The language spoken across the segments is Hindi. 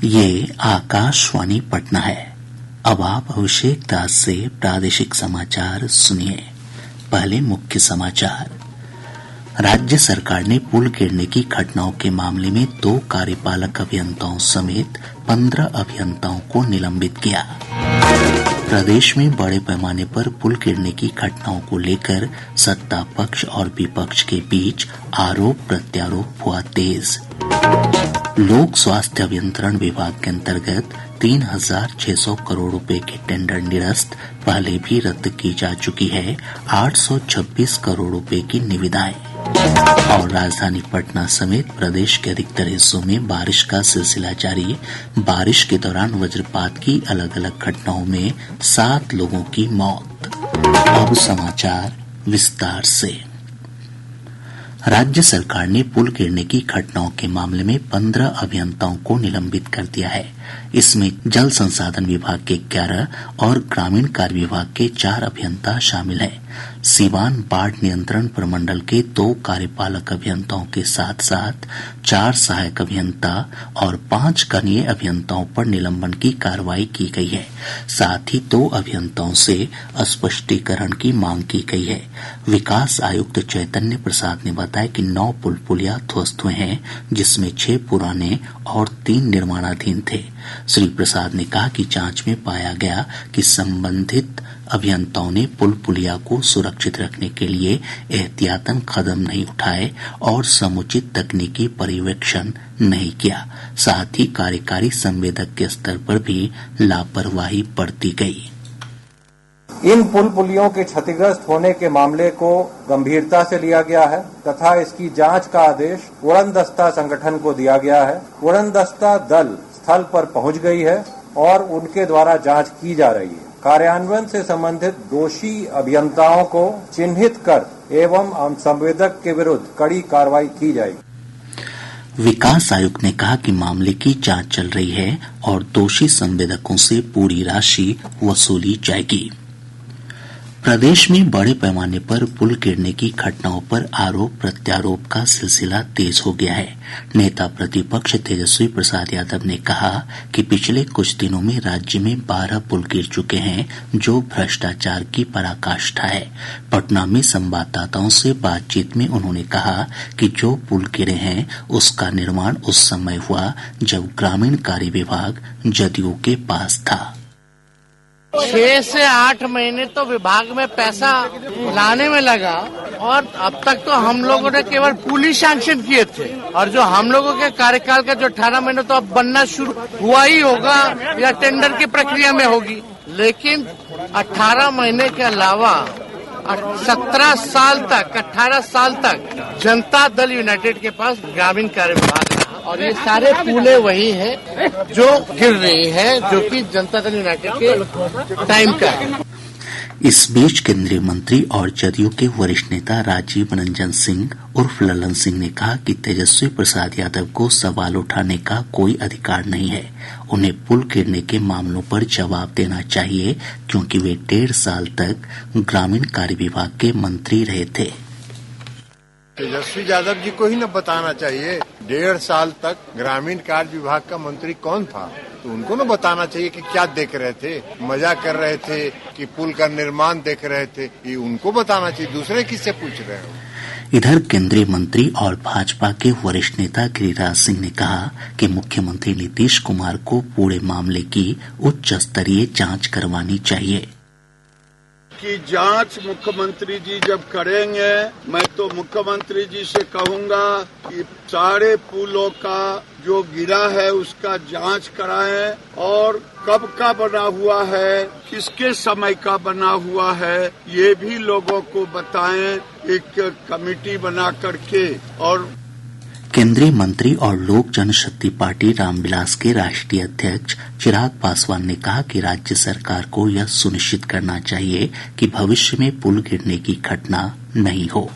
ये आकाशवाणी पटना है। अब आप अभिषेक दास से प्रादेशिक समाचार सुनिए। पहले मुख्य समाचार। राज्य सरकार ने पुल गिरने की घटनाओं के मामले में 2 कार्यपालक अभियंताओं समेत 15 अभियंताओं को निलंबित किया। प्रदेश में बड़े पैमाने पर पुल गिरने की घटनाओं को लेकर सत्ता पक्ष और विपक्ष के बीच आरोप प्रत्यारोप हुआ तेज। लोक स्वास्थ्य अभियंत्रण विभाग के अंतर्गत 3,600 करोड़ रुपए के टेंडर निरस्त, पहले भी रद्द की जा चुकी है 826 करोड़ रुपए की निविदाएं। और राजधानी पटना समेत प्रदेश के अधिकतर हिस्सों में बारिश का सिलसिला जारी। बारिश के दौरान वज्रपात की अलग अलग घटनाओं में 7 लोगों की मौत। अब समाचार विस्तार से। राज्य सरकार ने पुल गिरने की घटनाओं के मामले में 15 अभियंताओं को निलंबित कर दिया है। इसमें जल संसाधन विभाग के 11 और ग्रामीण कार्य विभाग के 4 अभियंता शामिल हैं। सीवान बाढ़ नियंत्रण प्रमंडल के 2 कार्यपालक अभियंताओं के साथ साथ 4 सहायक अभियंता और 5 कनीय अभियंताओं पर निलंबन की कार्रवाई की गई है। साथ ही 2 अभियंताओं से स्पष्टीकरण की मांग की गई है। विकास आयुक्त चैतन्य प्रसाद ने बताया कि 9 पुल पुलिया ध्वस्त हुए हैं, जिसमें 6 पुराने और 3 निर्माणाधीन थे। श्री प्रसाद ने कहा कि जांच में पाया गया कि संबंधित अभियंताओं ने पुल पुलिया को सुरक्षित रखने के लिए एहतियातन कदम नहीं उठाए और समुचित तकनीकी पर्यवेक्षण नहीं किया। साथ ही कार्यकारी संवेदक के स्तर पर भी लापरवाही बरती गई। इन पुल पुलियों के क्षतिग्रस्त होने के मामले को गंभीरता से लिया गया है तथा इसकी जांच का आदेश उड़नदस्ता संगठन को दिया गया है। उड़नदस्ता दल स्थल पर पहुंच गई है और उनके द्वारा जांच की जा रही है। कार्यान्वयन से संबंधित दोषी अभियंताओं को चिन्हित कर एवं संवेदक के विरुद्ध कड़ी कार्रवाई की जाएगी। विकास आयुक्त ने कहा कि मामले की जांच चल रही है और दोषी संवेदकों से पूरी राशि वसूली जाएगी। प्रदेश में बड़े पैमाने पर पुल गिरने की घटनाओं पर आरोप प्रत्यारोप का सिलसिला तेज हो गया है। नेता प्रतिपक्ष तेजस्वी प्रसाद यादव ने कहा कि पिछले कुछ दिनों में राज्य में 12 पुल गिर चुके हैं, जो भ्रष्टाचार की पराकाष्ठा है। पटना में संवाददाताओं से बातचीत में उन्होंने कहा कि जो पुल गिरे हैं उसका निर्माण उस समय हुआ जब ग्रामीण कार्य विभाग जदयू के पास था। 6 से 8 महीने तो विभाग में पैसा लाने में लगा और अब तक तो हम लोगों ने केवल पुल ही सैंक्शन किए थे और जो हम लोगों के कार्यकाल का जो 18 महीने तो अब बनना शुरू हुआ ही होगा या टेंडर की प्रक्रिया में होगी। लेकिन 18 महीने के अलावा 18 साल तक जनता दल यूनाइटेड के पास ग्रामीण कार्य विभाग है और ये सारे पुले वही हैं जो गिर रही हैं, जो कि जनता दल यूनाइटेड के टाइम का है। इस बीच केंद्रीय मंत्री और जदयू के वरिष्ठ नेता राजीव रंजन सिंह उर्फ ललन सिंह ने कहा कि तेजस्वी प्रसाद यादव को सवाल उठाने का कोई अधिकार नहीं है। उन्हें पुल गिरने के मामलों पर जवाब देना चाहिए, क्योंकि वे 1.5 साल तक ग्रामीण कार्य विभाग के मंत्री रहे थे। तेजस्वी यादव जी को ही न बताना चाहिए 1.5 साल तक ग्रामीण कार्य विभाग का मंत्री कौन था, तो उनको न बताना चाहिए कि क्या देख रहे थे, मजा कर रहे थे कि पुल का निर्माण देख रहे थे। ये उनको बताना चाहिए, दूसरे किससे पूछ रहे हो। इधर केंद्रीय मंत्री और भाजपा के वरिष्ठ नेता गिरिराज सिंह ने कहा कि मुख्यमंत्री नीतीश कुमार को पूरे मामले की उच्च स्तरीय जांच करवानी चाहिए। की जांच मुख्यमंत्री जी जब करेंगे, मैं तो मुख्यमंत्री जी से कहूंगा कि सारे पुलों का जो गिरा है उसका जांच कराएं और कब का बना हुआ है, किसके समय का बना हुआ है, ये भी लोगों को बताएं एक कमेटी बना करके। और केंद्रीय मंत्री और लोक जनशक्ति पार्टी रामविलास के राष्ट्रीय अध्यक्ष चिराग पासवान ने कहा कि राज्य सरकार को यह सुनिश्चित करना चाहिए कि भविष्य में पुल गिरने की घटना नहीं हो।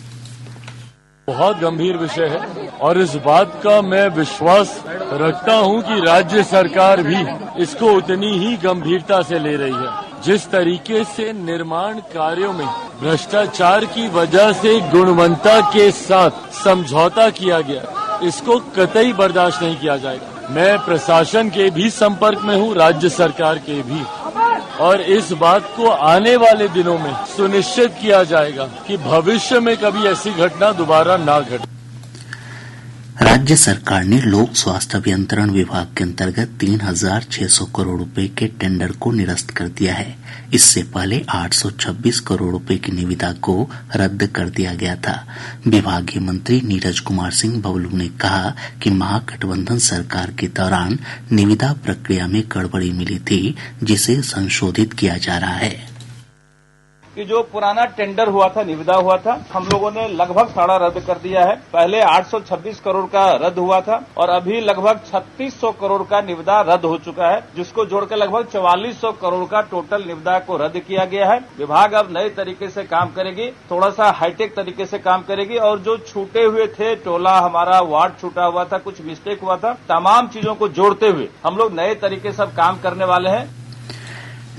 बहुत गंभीर विषय है और इस बात का मैं विश्वास रखता हूं कि राज्य सरकार भी इसको उतनी ही गंभीरता से ले रही है। जिस तरीके से निर्माण कार्यों में भ्रष्टाचार की वजह से गुणवत्ता के साथ समझौता किया गया, इसको कतई बर्दाश्त नहीं किया जाएगा। मैं प्रशासन के भी संपर्क में हूँ, राज्य सरकार के भी, और इस बात को आने वाले दिनों में सुनिश्चित किया जाएगा कि भविष्य में कभी ऐसी घटना दोबारा ना घटे। राज्य सरकार ने लोक स्वास्थ्य अभियंत्रण विभाग के अंतर्गत 3,600 करोड़ रुपए के टेंडर को निरस्त कर दिया है। इससे पहले 826 करोड़ रुपए की निविदा को रद्द कर दिया गया था। विभागीय मंत्री नीरज कुमार सिंह बबलू ने कहा कि महागठबंधन सरकार के दौरान निविदा प्रक्रिया में गड़बड़ी मिली थी, जिसे संशोधित किया जा रहा है। कि जो पुराना टेंडर हुआ था, निविदा हुआ था, हम लोगों ने लगभग सारा रद्द कर दिया है। पहले 826 करोड़ का रद्द हुआ था और अभी लगभग 3600 करोड़ का निविदा रद्द हो चुका है, जिसको जोड़कर लगभग 4400 करोड़ का टोटल निविदा को रद्द किया गया है। विभाग अब नए तरीके से काम करेगी, थोड़ा सा हाईटेक तरीके से काम करेगी और जो छूटे हुए थे, टोला हमारा वार्ड छूटा हुआ था, कुछ मिस्टेक हुआ था, तमाम चीजों को जोड़ते हुए हम लोग नए तरीके से काम करने वाले हैं।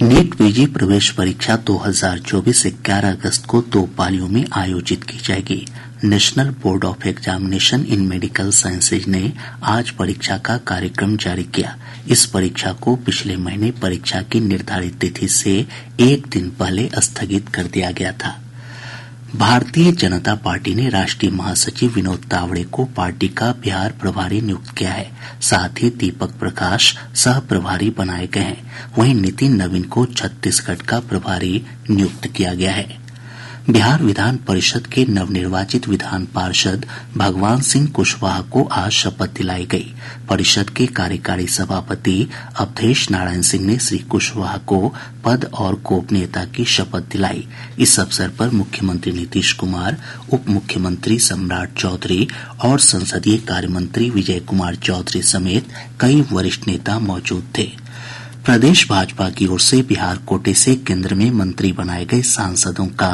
नीट पीजी प्रवेश परीक्षा 2024 11 अगस्त को 2 पालियों में आयोजित की जाएगी। National board of examination in medical sciences ने आज परीक्षा का कार्यक्रम जारी किया। इस परीक्षा को पिछले महीने परीक्षा की निर्धारित तिथि से 1 दिन पहले स्थगित कर दिया गया था। भारतीय जनता पार्टी ने राष्ट्रीय महासचिव विनोद तावड़े को पार्टी का बिहार प्रभारी नियुक्त किया है। साथ ही दीपक प्रकाश सह प्रभारी बनाए गए हैं। वहीं नितिन नवीन को छत्तीसगढ़ का प्रभारी नियुक्त किया गया है। बिहार विधान परिषद के नवनिर्वाचित विधान पार्षद भगवान सिंह कुशवाहा को आज शपथ दिलाई गई। परिषद के कार्यकारी सभापति अवधेश नारायण सिंह ने श्री कुशवाहा को पद और गोपनीयता की शपथ दिलाई। इस अवसर पर मुख्यमंत्री नीतीश कुमार, उप मुख्यमंत्री सम्राट चौधरी और संसदीय कार्य मंत्री विजय कुमार चौधरी समेत कई वरिष्ठ नेता मौजूद थे। प्रदेश भाजपा की ओर से बिहार कोटे से केंद्र में मंत्री बनाए गए सांसदों का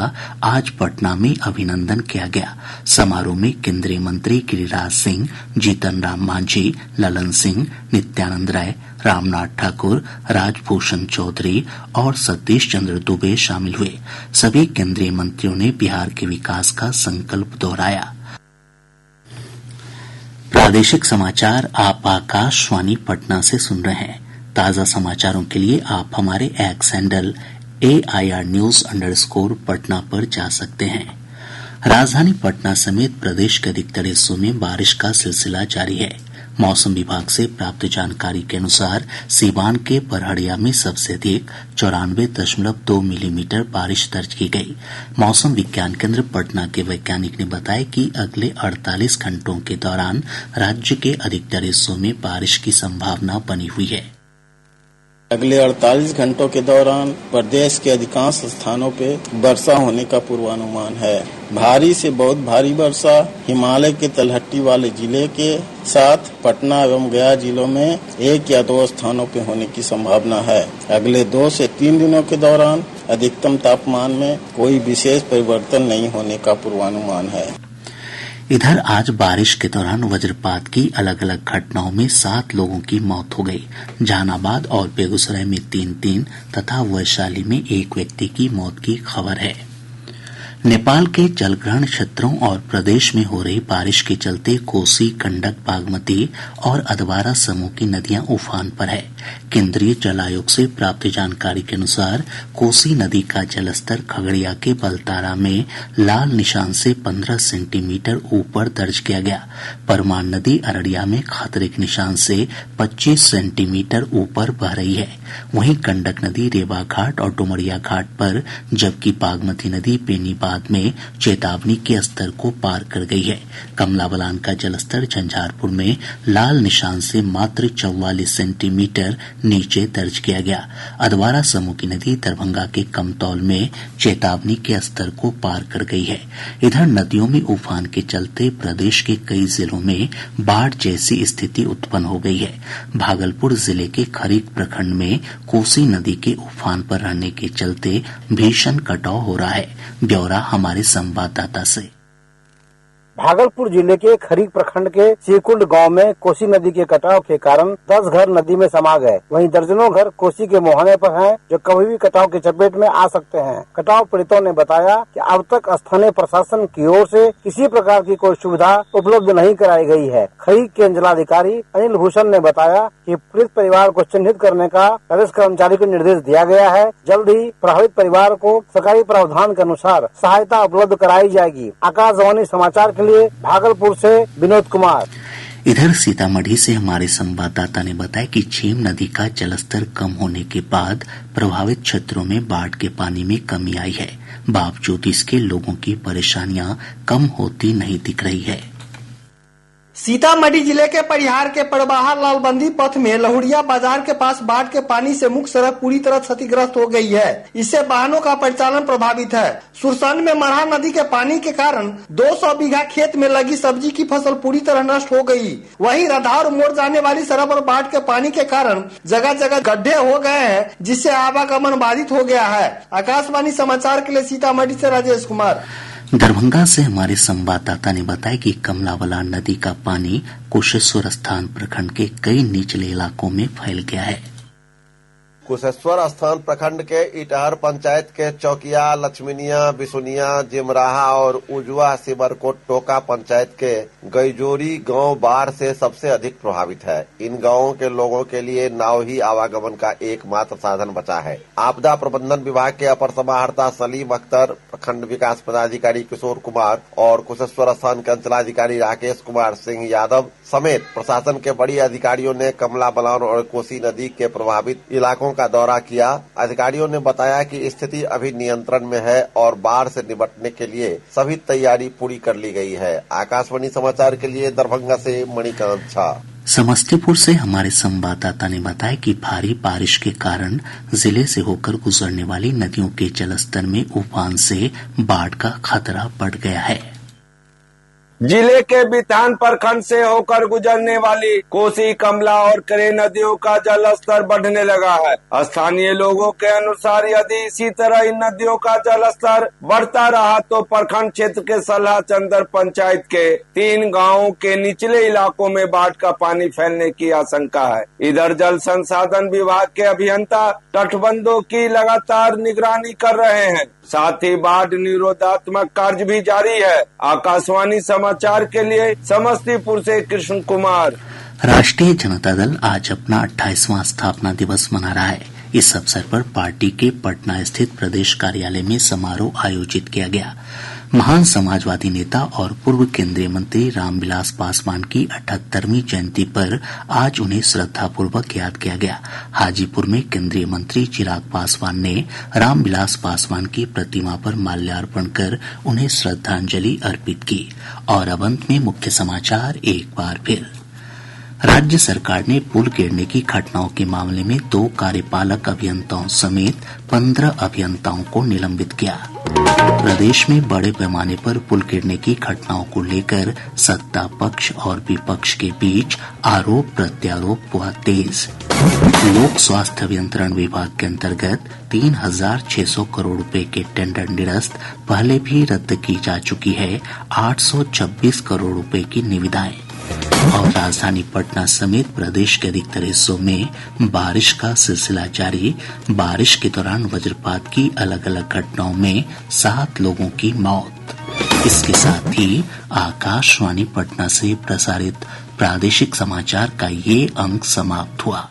आज पटना में अभिनंदन किया गया। समारोह में केंद्रीय मंत्री गिरिराज सिंह, जीतन राम मांझी, ललन सिंह, नित्यानंद राय, रामनाथ ठाकुर, राजभूषण चौधरी और सतीश चंद्र दुबे शामिल हुए। सभी केंद्रीय मंत्रियों ने बिहार के विकास का संकल्प दोहराया। प्रादेशिक समाचार आप आकाशवाणी पटना से सुन रहे हैं। ताज़ा समाचारों के लिए आप हमारे एक्स हैंडल AIR News _ पर जा सकते हैं। राजधानी पटना समेत प्रदेश के अधिकतर हिस्सों में बारिश का सिलसिला जारी है। मौसम विभाग से प्राप्त जानकारी के अनुसार सीवान के बरहड़िया में सबसे अधिक 94.2 मिलीमीटर बारिश दर्ज की गई। मौसम विज्ञान केंद्र पटना के वैज्ञानिक ने बताया कि अगले 48 घंटों के दौरान राज्य के अधिकतर हिस्सों में बारिश की संभावना बनी हुई है। अगले 48 घंटों के दौरान प्रदेश के अधिकांश स्थानों पे वर्षा होने का पूर्वानुमान है। भारी से बहुत भारी वर्षा हिमालय के तलहटी वाले जिले के साथ पटना एवं गया जिलों में 1 या 2 स्थानों पे होने की संभावना है। अगले 2 से 3 दिनों के दौरान अधिकतम तापमान में कोई विशेष परिवर्तन नहीं होने का पूर्वानुमान है। इधर आज बारिश के दौरान वज्रपात की अलग अलग घटनाओं में 7 लोगों की मौत हो गई। जहानाबाद और बेगूसराय में 3 तथा वैशाली में 1 व्यक्ति की मौत की खबर है। नेपाल के जलग्रहण क्षेत्रों और प्रदेश में हो रही बारिश के चलते कोसी, गंडक, बागमती और अधवारा समूह की नदियां उफान पर है। केंद्रीय जल आयोग से प्राप्त जानकारी के अनुसार कोसी नदी का जलस्तर खगड़िया के बलतारा में लाल निशान से 15 सेंटीमीटर ऊपर दर्ज किया गया। परमान नदी अररिया में खतरे के निशान से 25 सेंटीमीटर ऊपर बह रही है। वहीं गंडक नदी रेवा घाट और डुमरिया घाट पर, जबकि बागमती नदी बेनीबाद में चेतावनी के स्तर को पार कर गई है। कमला बलान का जलस्तर झंझारपुर में लाल निशान से मात्र 44 सेंटीमीटर नीचे दर्ज किया गया। अधवारा समूह की नदी दरभंगा के कमतौल में चेतावनी के स्तर को पार कर गई है। इधर नदियों में उफान के चलते प्रदेश के कई जिलों में बाढ़ जैसी स्थिति उत्पन्न हो गई है। भागलपुर जिले के खरीक प्रखंड में कोसी नदी के उफान पर रहने के चलते भीषण कटाव हो रहा है। ब्यौरा हमारे संवाददाता से। भागलपुर जिले के खरीक प्रखंड के सीकुंड गांव में कोसी नदी के कटाव के कारण 10 घर नदी में समा गए। वहीं दर्जनों घर कोसी के मुहाने पर हैं, जो कभी भी कटाव की चपेट में आ सकते हैं। कटाव पीड़ितों ने बताया कि अब तक स्थानीय प्रशासन की ओर से किसी प्रकार की कोई सुविधा उपलब्ध नहीं कराई गई है। खरीक के अंचलाधिकारी अनिल भूषण ने बताया कि पीड़ित परिवार को चिन्हित करने का राजस्व कर्मचारी को निर्देश दिया गया है। जल्द ही प्रभावित परिवार को सरकारी प्रावधान के अनुसार सहायता उपलब्ध कराई जाएगी। आकाशवाणी समाचार के लिए भागलपुर से विनोद कुमार। इधर सीतामढ़ी से हमारे संवाददाता ने बताया कि झीम नदी का जलस्तर कम होने के बाद प्रभावित क्षेत्रों में बाढ़ के पानी में कमी आई है। बावजूद इसके लोगों की परेशानियां कम होती नहीं दिख रही है। सीतामढ़ी जिले के परिहार के पड़बाहा लालबंदी पथ में लहुड़िया बाजार के पास बाढ़ के पानी से मुख्य सड़क पूरी तरह क्षतिग्रस्त हो गई है। इससे वाहनों का परिचालन प्रभावित है। सुरसंड में मरहा नदी के पानी के कारण 200 बीघा खेत में लगी सब्जी की फसल पूरी तरह नष्ट हो गई। वहीं रधार मोड़ जाने वाली सड़क पर बाढ़ के पानी के कारण जगह जगह गड्ढे हो गए हैं, जिससे आवागमन बाधित हो गया है। आकाशवाणी समाचार के लिए सीतामढ़ी से राजेश कुमार। दरभंगा से हमारे संवाददाता ने बताया कि कमला बलान नदी का पानी कुशेश्वर स्थान प्रखंड के कई निचले इलाकों में फैल गया है। कुशेश्वर स्थान प्रखंड के इटहर पंचायत के चौकिया, लक्ष्मीनिया, बिसुनिया, जिमराहा और उजवा सिमरकोट टोका पंचायत के गईजोरी गांव बाढ़ से सबसे अधिक प्रभावित है। इन गांवों के लोगों के लिए नाव ही आवागमन का एकमात्र साधन बचा है। आपदा प्रबंधन विभाग के अपर समाहर्ता सलीम अख्तर, प्रखंड विकास पदाधिकारी किशोर कुमार और कुशेश्वर स्थान के अंचलाधिकारी राकेश कुमार सिंह यादव समेत प्रशासन के बड़ी अधिकारियों ने कमला बलान और कोसी नदी के प्रभावित इलाकों का दौरा किया। अधिकारियों ने बताया कि स्थिति अभी नियंत्रण में है और बाढ़ से निपटने के लिए सभी तैयारी पूरी कर ली गई है। आकाशवाणी समाचार के लिए दरभंगा से मणिकांत झा। समस्तीपुर से हमारे संवाददाता ने बताया कि भारी बारिश के कारण जिले से होकर गुजरने वाली नदियों के जलस्तर में उफान से बाढ़ का खतरा बढ़ गया है। जिले के बिथान प्रखंड से होकर गुजरने वाली कोसी, कमला और करे नदियों का जलस्तर बढ़ने लगा है। स्थानीय लोगों के अनुसार यदि इसी तरह इन नदियों का जलस्तर बढ़ता रहा तो प्रखंड क्षेत्र के सलाह चंदर पंचायत के 3 गांवों के निचले इलाकों में बाढ़ का पानी फैलने की आशंका है। इधर जल संसाधन विभाग के अभियंता तटबंधों की लगातार निगरानी कर रहे हैं। साथ ही बाढ़ निरोधात्मक कार्य भी जारी है। आकाशवाणी समाचार के लिए समस्तीपुर से कृष्ण कुमार। राष्ट्रीय जनता दल आज अपना 28वां स्थापना दिवस मना रहा है। इस अवसर पर पार्टी के पटना स्थित प्रदेश कार्यालय में समारोह आयोजित किया गया। महान समाजवादी नेता और पूर्व केंद्रीय मंत्री रामविलास पासवान की 78वीं जयंती पर आज उन्हें श्रद्धापूर्वक याद किया गया। हाजीपुर में केंद्रीय मंत्री चिराग पासवान ने रामविलास पासवान की प्रतिमा पर माल्यार्पण कर उन्हें श्रद्धांजलि अर्पित की। और अब अंत में मुख्य समाचार एक बार फिर। राज्य सरकार ने पुल गिरने की घटनाओं के मामले में 2 कार्यपालक अभियंताओं समेत 15 अभियंताओं को निलंबित किया। प्रदेश में बड़े पैमाने पर पुल गिरने की घटनाओं को लेकर सत्ता पक्ष और विपक्ष के बीच आरोप प्रत्यारोप हुआ तेज। लोक स्वास्थ्य अभियंत्रण विभाग के अंतर्गत 3,600 करोड़ रुपए के टेंडर निरस्त पहले भी रद्द की जा चुकी है 826 करोड़ रुपए की निविदाएं। और राजधानी पटना समेत प्रदेश के अधिकतर हिस्सों में बारिश का सिलसिला जारी। बारिश के दौरान वज्रपात की अलग अलग घटनाओं में 7 लोगों की मौत। इसके साथ ही आकाशवाणी पटना से प्रसारित प्रादेशिक समाचार का ये अंक समाप्त हुआ।